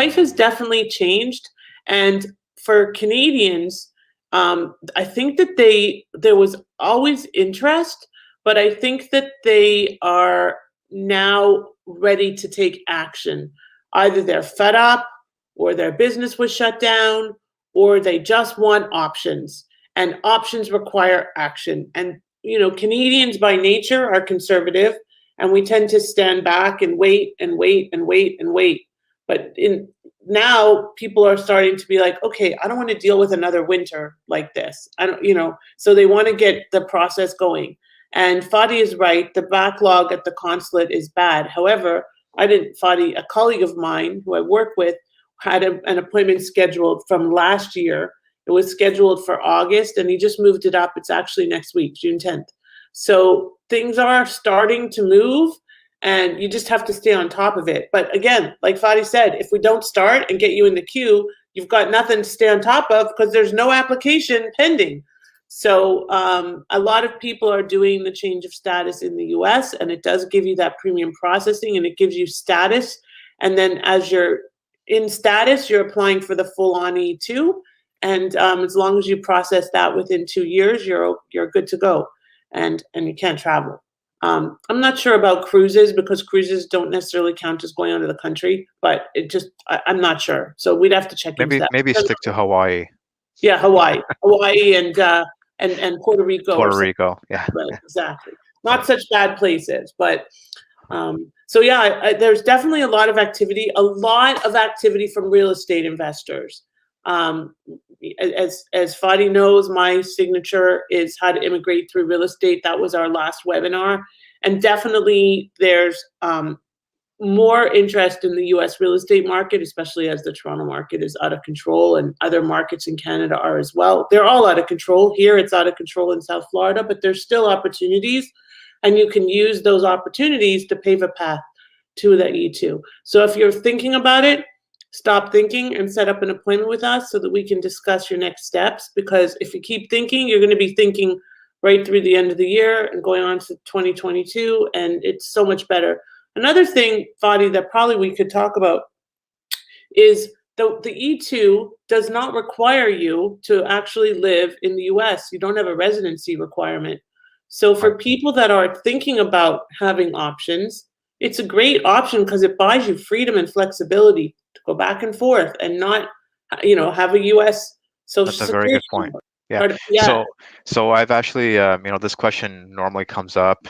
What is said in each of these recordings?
life has definitely changed, and for Canadians, I think that there was always interest, but I think that they are now ready to take action. Either they're fed up, or their business was shut down, or they just want options, and options require action. And Canadians by nature are conservative, and we tend to stand back and wait and wait and wait and wait. But now people are starting to be like, okay, I don't want to deal with another winter like this. I don't, so they want to get the process going. And Fadi is right. The backlog at the consulate is bad. However, Fadi, a colleague of mine who I work with, had an appointment scheduled from last year. It was scheduled for August, and he just moved it up. It's actually next week, June 10th. So things are starting to move, and you just have to stay on top of it. But again, like Fadi said, if we don't start and get you in the queue, you've got nothing to stay on top of because there's no application pending. So a lot of people are doing the change of status in the US, and it does give you that premium processing, and it gives you status. And then as you're in status, you're applying for the full-on E-2. And as long as you process that within 2 years, you're good to go, and you can't travel. I'm not sure about cruises, because cruises don't necessarily count as going out of the country, but I'm not sure. So we'd have to check into that. Maybe stick to Hawaii. Yeah, Hawaii and Puerto Rico. Puerto Rico, yeah. Right, exactly. Not such bad places, but so yeah, there's definitely a lot of activity from real estate investors. As Fadi knows, my signature is how to immigrate through real estate. That was our last webinar, and definitely there's more interest in the U.S. real estate market, especially as the Toronto market is out of control, and other markets in Canada are as well. They're all out of control. Here, it's out of control in South Florida, but there's still opportunities, and you can use those opportunities to pave a path to the E-2. So if you're thinking about it, stop thinking and set up an appointment with us so that we can discuss your next steps. Because if you keep thinking, you're going to be thinking right through the end of the year and going on to 2022, and it's so much better. Another thing, Fadi, that probably we could talk about is the E-2 does not require you to actually live in the US. You don't have a residency requirement. So for people that are thinking about having options, it's a great option because it buys you freedom and flexibility to go back and forth and not, have a US social security. That's a very good point. Yeah. So I've actually, this question normally comes up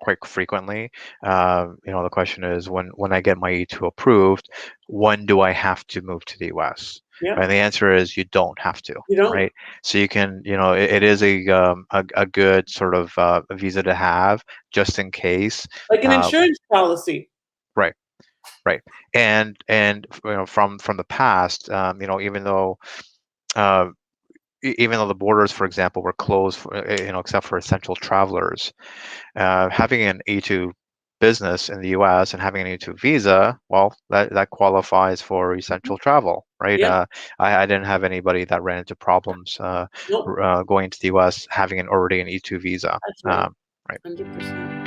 quite frequently. The question is, when I get my E-2 approved, when do I have to move to the US? Yeah. And the answer is you don't have to. You don't. Right? So you can, it is a good sort of visa to have just in case. Like an insurance policy. Right. Right. And from the past, even though the borders, for example, were closed, except for essential travelers, having an E-2 business in the U.S. and having an E-2 visa, well, that qualifies for essential travel, right? Yeah. I didn't have anybody that ran into problems Nope. going to the U.S. having already an E-2 visa. That's right. Right. 100%.